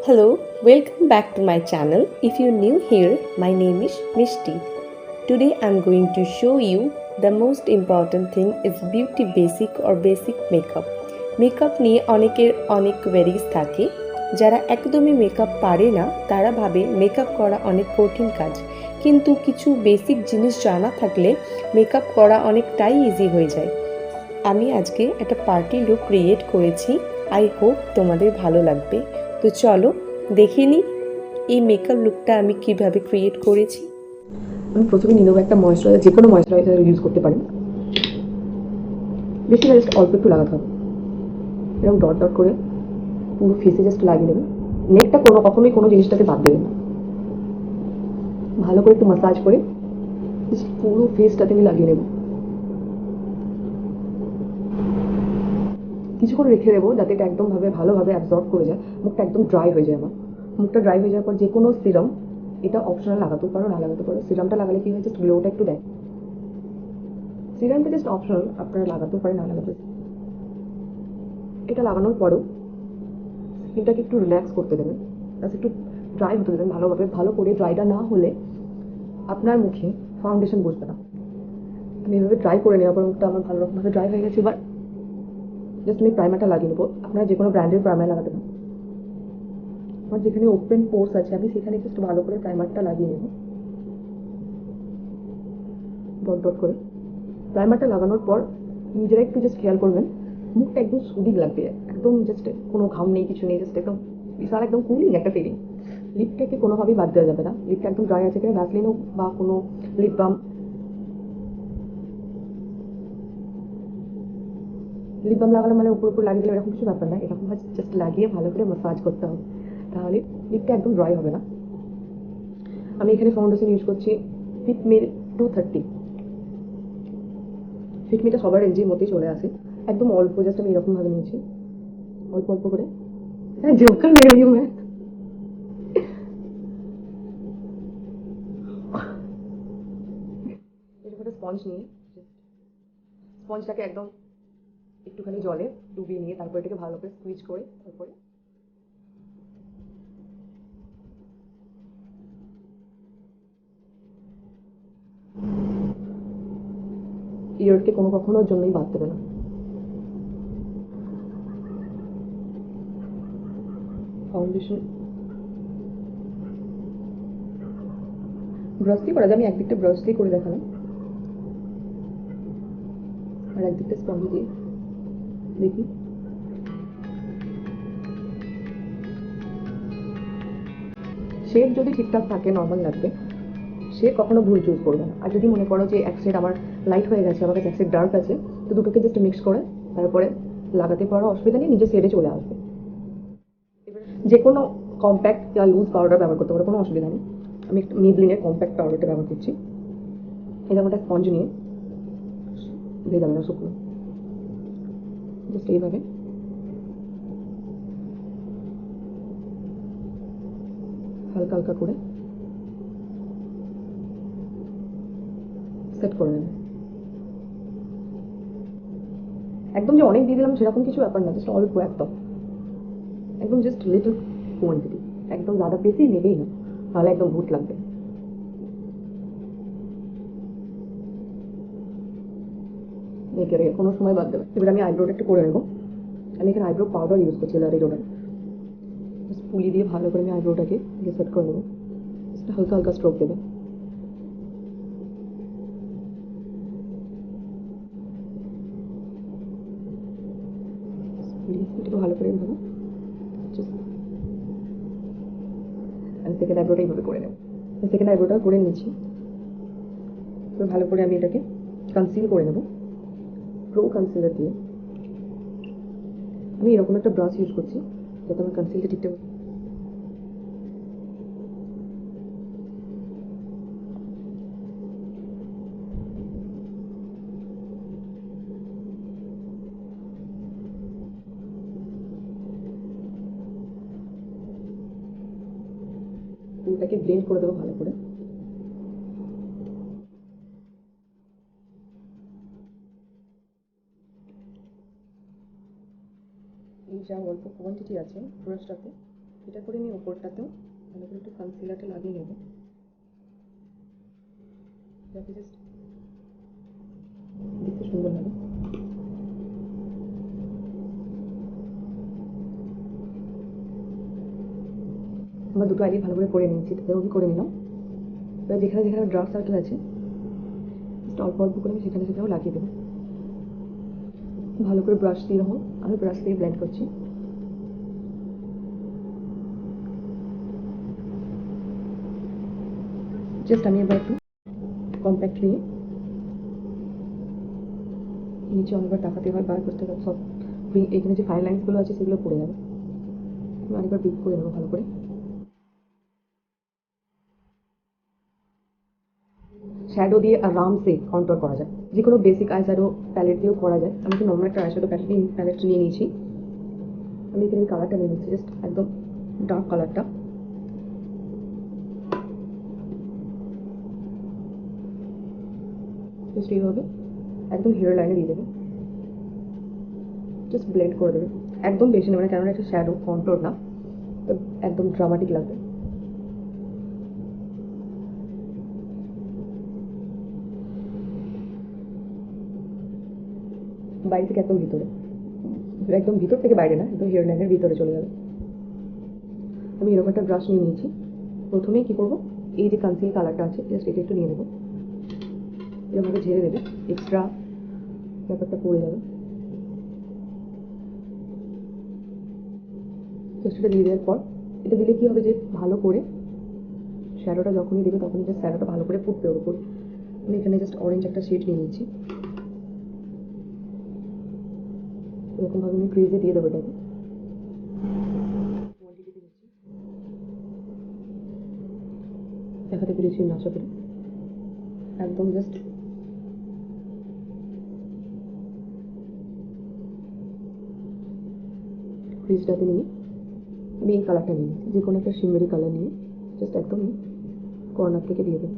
Hello, welcome back to my channel. If you're new here, my name is Mishti. Today I'm going to show you the most important thing is beauty basic or basic makeup. Makeup নিয়ে অনেকের অনেক queries থাকে। যারা একদমই makeup পারে না তারা ভাবে মেকআপ করা অনেক কঠিন কাজ, কিন্তু কিছু বেসিক জিনিস জানা থাকলে মেকআপ করা অনেকটাই ইজি হয়ে যায়। আমি আজকে একটা পার্টি লুক ক্রিয়েট করেছি, আই হোপ তোমাদের ভালো লাগবে। তো চলো দেখে নিই এই মেকআপ লুকটা আমি কিভাবে ক্রিয়েট করেছি। আমি প্রথমে নিয়ে নেবো একটা ময়েশ্চারাইজার, যে কোনো ময়েশ্চারাইজার ইউজ করতে পারি। বেশি না, জাস্ট অল্প একটু লাগাতে হবে। এরকম ডট ডট করে পুরো ফেসে জাস্ট লাগিয়ে নেবে। নেকটা কখনোই কোনো জিনিসটাকে বাদ দেবে না। ভালো করে একটু মাসাজ করে জাস্ট পুরো ফেসটাতে আমি লাগিয়ে নেব। কিছুক্ষণ রেখে দেবো যাতে এটা একদম ভালোভাবে অ্যাবজর্ব করে যায়, মুখটা একদম ড্রাই হয়ে যায়। আমার মুখটা ড্রাই হয়ে যাওয়ার পর যে কোনো সিরাম, এটা অপশনাল, লাগাতেও পারো না লাগাতে পারো। সিরামটা লাগালে কি হয়, জাস্ট গ্লোটা একটু দেয়। সিরামটা জাস্ট অপশনাল, আপনারা লাগাতেও পারে না লাগাতে। এটা লাগানোর পরেও স্কিনটাকে একটু রিল্যাক্স করতে দেবেন, জাস্ট একটু ড্রাই হতে দেবেন ভালোভাবে। ভালো করে ড্রাইটা না হলে আপনার মুখে ফাউন্ডেশন বসবে না। আমি এভাবে ড্রাই করে নেওয়ার পর মুখটা আমার ভালো রকমভাবে ড্রাই হয়ে গেছে। এবার জাস্ট আমি প্রাইমারটা লাগিয়ে নেবো। আপনারা যে কোনো ব্র্যান্ডের প্রাইমার লাগাতে পারেন। আমার যেখানে ওপেন পোর্স আছে আমি সেখানে জাস্ট ভালো করে প্রাইমারটা লাগিয়ে নেব, ডট ডট করে। প্রাইমারটা লাগানোর পর নিজেরা একটু জাস্ট খেয়াল করবেন, মুখটা একদম সুদিং লাগবে, একদম জাস্ট কোনো ঘাম নেই, কিছু নেই, জাস্ট একদম বিশাল একদম কুলিং একটা ফিলিং। লিপটাকে কোনোভাবেই বাদ দেওয়া যাবে না। লিপটা একদম ড্রাই আছে কিনা ভ্যাসলিন হোক বা কোনো লিপ বাম, লিপ বাম লাগানো মানে উপর লাগিয়ে দিলে এরকম কিছু ব্যাপার না। এরকম জাস্ট লাগিয়ে ভালো করে ম্যাসাজ করতে হবে, তাহলে লিপটা একদম ড্রাই হবে না। আমি এখানে ফাউন্ডেশন ইউজ করছি ফিটমি 230। ফিটমিটা সবার রেঞ্জের মধ্যেই চলে আসে। একদম অল্প জাস্ট আমি এরকমভাবে নিয়েছি, অল্প অল্প করে। হ্যাঁ, জোকার মেরে रही हूं मैं। এরকম একটা স্পঞ্জ নিয়ে স্পঞ্জটাকে একদম একটুখানি জলে ডুবিয়ে নিয়ে তারপর এটাকে ভালো করে স্কুইজ করে তারপরে ইয়ারকে কখনোর জন্যই বাদ দেবে না। ফাউন্ডেশন ব্রাশ দিয়ে করা যায়, আমি একদিকটা ব্রাশ দিয়ে করে দেখালাম আর একদিকটা স্পঞ্জ দিয়ে। দেখি শেড যদি ঠিকঠাক থাকে নর্মাল লাগবে, সে কখনো ভুল চুজ করবে না। আর যদি মনে করো যে এক সাইড আমার লাইট হয়ে গেছে, আমার কাছে এক সাইড ডার্ক আছে, তো দুটোকে জাস্ট মিক্স করে তারপরে লাগাতে পারো, অসুবিধা নেই, নিজে শেডে চলে আসবে। যে কোনো কম্প্যাক্ট বা লুজ পাউডার ব্যবহার করতে পারো, কোনো অসুবিধা নেই। আমি একটা মেবলিনের কম্প্যাক্ট পাউডারটা ব্যবহার করছি। এরকম একটা স্পঞ্জ নিয়ে দিয়ে যাবে না, শুকনো, জাস্ট এইভাবে হালকা হালকা করে সেট করে নেবে। একদম যে অনেক দিয়ে দিলাম সেরকম কিছু ব্যাপার না, জাস্ট অল্প, একদম একদম জাস্ট লিটল কোয়ান্টিটি, একদম ज़्यादा বেশি নেবেই না, তাহলে একদম ভূত লাগবে। একে কোনো সময় বাদ দেবে। এবার আমি আইব্রোটা একটু করে নেবো। আমি এখানে আইব্রো পাউডার ইউজ করছি, লারিডোডার। জাস্ট পুলি দিয়ে ভালো করে আমি আইব্রোটাকে সেট করে নেবো, জাস্ট হালকা হালকা স্ট্রোক দেবে। একটু ভালো করে ভালো, আমি সেকেন্ড আইব্রোটা এইভাবে করে নেব। সেকেন্ড আইব্রোটা করে নিয়েছি। এবার ভালো করে আমি এটাকে কনসিল করে নেব প্রো কনসিলার দিয়ে। আমি এরকম একটা ব্রাশ ইউজ করছি যাতে আমার কনসিলটা ঠিকঠাক ফুলটাকে ব্লেন্ড করে দেবো ভালো করে। এই যা অল্প কোয়ান্টিটি আছে ব্রাশটাতে এটা করে আমি ওপরটাতেও ভালো করে একটু কনসিলারটা লাগিয়ে নেব, যাতে জাস্ট দেখতে সুন্দর লাগে। আমরা দুটো আইলি ভালো করে করে নিয়েছি, তাতেও আমি করে নিলাম। এবার যেখানে যেখানে ডার্ক সার্কেল আছে জাস্ট অল্প অল্প করে আমি সেখানে সেখানেও লাগিয়ে দেবো। ভালো করে ব্রাশ দিয়ে হোক, আমি ব্রাশ দিয়ে ব্লেন্ড করছি। জাস্ট আমি এবার একটু কম্প্যাক্ট নিয়ে নিচে অনেকবার টাকাতে হয়, বার করতে হবে, সব এখানে যে ফাইন লাইন্সগুলো আছে সেগুলো পড়ে যাবে। আমি আরেকবার বিট করে নেবো ভালো করে। শ্যাডো দিয়ে আরামসে কন্ট্রোল করা যায়, যে কোনো বেসিক আই শ্যাডো প্যালেট দিয়েও করা যায়। আমি তো নর্মাল একটা আই শ্যাডো প্যালেট নিয়ে নিয়েছি। আমি এখানে এই কালারটা নিয়ে নিচ্ছি, জাস্ট একদম ডার্ক কালারটা। জাস্ট এইভাবে একদম হেয়ার লাইনে দিয়ে দেবে, জাস্ট ব্লেন্ড করে দেবে, একদম বেশি নেবে না, কেননা একটা শ্যাডো কন্ট্রোল না, তো একদম ড্রামাটিক লাগবে। বাইরে থেকে একদম ভিতরে, একদম ভিতর থেকে বাইরে না, একদম হেয়ার লাইনের ভিতরে চলে যাবে। আমি এরকম একটা ব্রাশ নিয়ে নিয়েছি। প্রথমেই কী করবো, এই যে কনসিল কালারটা আছে জাস্ট এটা একটু নিয়ে নেবো, এরকমভাবে ঝেড়ে দেবে, এক্সট্রা ব্যাপারটা পড়ে যাবে। জাস্ট এটা দিয়ে দেওয়ার পর, এটা দিলে কী হবে যে ভালো করে শ্যাডোটা যখনই দেবে তখনই জাস্ট শ্যাডোটা ভালো করে ফুটবে ওর উপর। আমি এখানে জাস্ট অরেঞ্জ একটা শেড নিয়ে নিচ্ছি, এরকমভাবে আমি ক্রিজে দিয়ে দেবো এটাকে। দেখাতে পেরেছি না আশা করি, একদম জাস্ট ক্রিজটাতে নিয়ে আমি এই কালারটা নিয়ে নিচ্ছি, যে কোনো একটা শিমেরি কালার নিয়ে জাস্ট একদম কর্নার থেকে দিয়ে দেবো।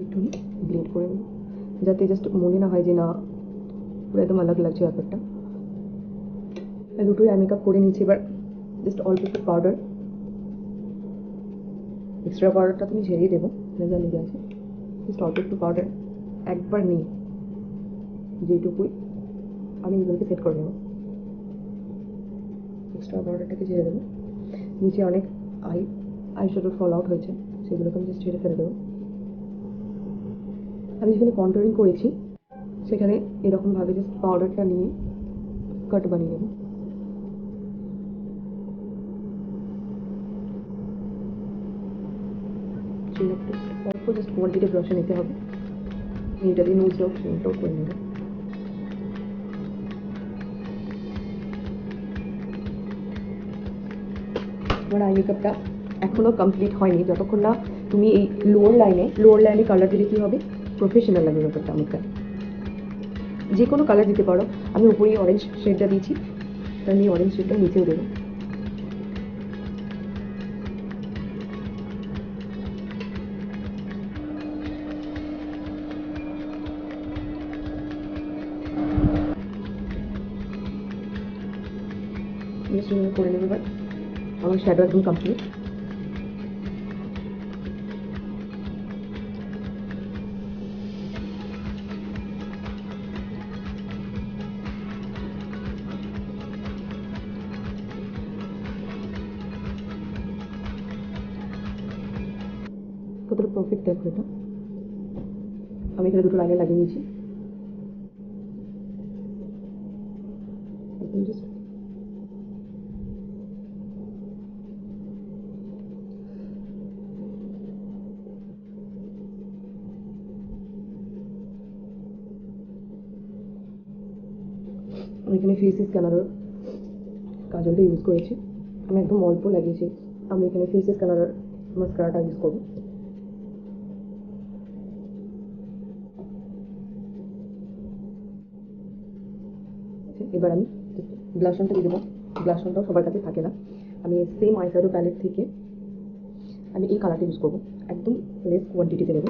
একটু ব্লেন্ড করে নেব, যাতে জাস্ট মনে না হয় যে না পুরো একদম আলাদা লাগছে ব্যাপারটা। দুটোই আই মেকআপ করে নিচ্ছি। এবার জাস্ট অল্প একটু পাউডার, এক্সট্রা পাউডারটা তুমি ঝেড়েই দেবো, যা লেগে আছে। জাস্ট অল্প একটু পাউডার একবার নিয়ে যেটুকুই আমি এগুলোকে সেট করে নেব। এক্সট্রা পাউডারটাকে ঝেড়ে দেবো, নিচে অনেক আই শ্যাডো ফল আউট হয়েছে, সেগুলোকে আমি জাস্ট ঝেড়ে ফেলে দেবো। আমি যেখানে কন্ট্রোলিং করেছি সেখানে এরকমভাবে জাস্ট পাউডারটা নিয়ে কাট বানিয়ে নেব। অল্প জাস্ট কোয়ান্টিটি ব্রাশে নিতে হবে, এটা দিয়ে নোজটাও করে নেব। আমার আই মেকআপটা এখনও কমপ্লিট হয়নি, যতক্ষণ না তুমি এই লোয়ার লাইনে কালার দিলে কী হবে, প্রফেশনাল লাগবে ব্যাপারটা। আমাকে যে কোনো কালার দিতে পারো, আমি উপরেই অরেঞ্জ শেডটা দিয়েছি, তাই আমি অরেঞ্জ শেডটা নিচেও দেবো। করে নেবো। এবার আমার শ্যাডো একদম কমপ্লিট। কতটা পারফেক্ট দেখো এটা। আমি এখানে দুটো লাইনে লাগিয়ে নিয়েছি, জাস্ট আমি এখানে ফেসেস কালারের কাজলটা ইউজ করেছি, আমি একদম অল্প লাগিয়েছি। আমি এখানে ফেসেস কালারের মাস্কারাটা ইউজ করবো। এবার আমি ব্লাশ অনটা দিয়ে দেবো। ব্লাশ অনটাও সবার কাছে থাকে না, আমি সেম আই শ্যাডো প্যালেট থেকে আমি এই কালারটা ইউজ করবো, একদম লেস কোয়ান্টিটিতে নেবো।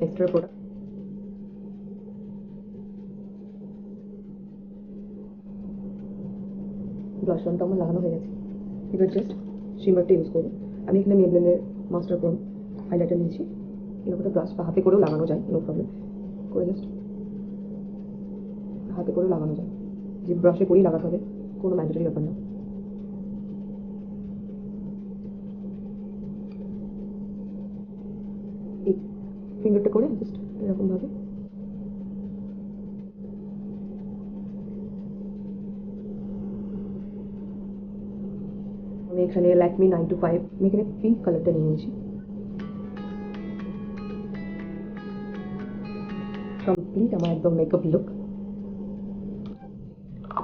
এক্সট্রা প্রোডাক্ট ব্লাশ অনটা আমার লাগানো হয়ে গেছে, এবার জাস্ট শিমারটা ইউজ করবো। আমি এখানে মেবলিনের মাস্টার ক্রোম হাইলাইটার নিয়েছি। এরকম একটা ব্রাশ বা হাতে করেও লাগানো যায়, নো প্রবলেম। করে জাস্ট হাতে করেও লাগানো যায়, যে ব্রাশে করেই লাগাতে হবে কোনো ম্যান্ডেটরি ব্যাপার না। এই ফিঙ্গারটা করে জাস্ট এরকমভাবে আমি এখানে ল্যাকমি 925, আমি এখানে পিঙ্ক কালারটা নিয়ে নিয়েছি। কমপ্লিট আমার একদম makeup look.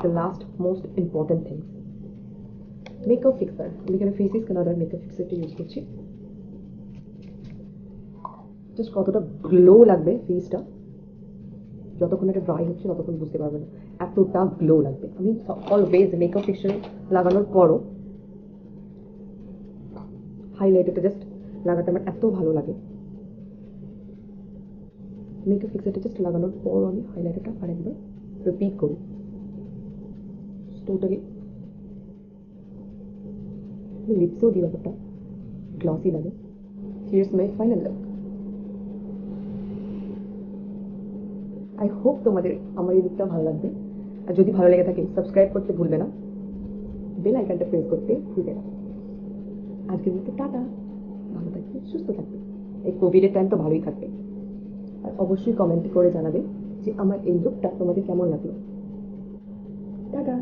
The last most important things, makeup fixer. আমি এখানে ফেসিস কানাডার মেকআপ ফিক্সারটা ইউজ করছি। জাস্ট কতটা গ্লো লাগবে ফেসটা, যতক্ষণ এটা ড্রাই হচ্ছে ততক্ষণ বুঝতে পারবে না, এতটা গ্লো লাগবে। আমি অলওয়েজ মেকআপ ফিক্সার লাগানোর পরও হাইলাইটারটা জাস্ট লাগাতে আমার এত ভালো লাগে। মেকআপ ফিক্সারটা জাস্ট লাগানোর পর আমি হাইলাইটারটা আরেকবার রিপিট করি, টোটালি লিপসেও দিই, ব্যাপারটা গ্লসি লাগে। Here's my final look. I hope তোমাদের আমার এই লুকটা ভালো লাগবে, আর যদি ভালো লেগে থাকে সাবস্ক্রাইব করতে ভুলবে না, বেল আইকনটা প্রেস করতে ভুলবে না। আজকের মতো টাটা, ভালো থাকবে, সুস্থ থাকবে, এই কোভিডের টাইম তো ভালোই থাকবে। আর অবশ্যই কমেন্ট করে জানাবে যে আমার এই লুকটা তোমাদের কেমন লাগলো। টাটা।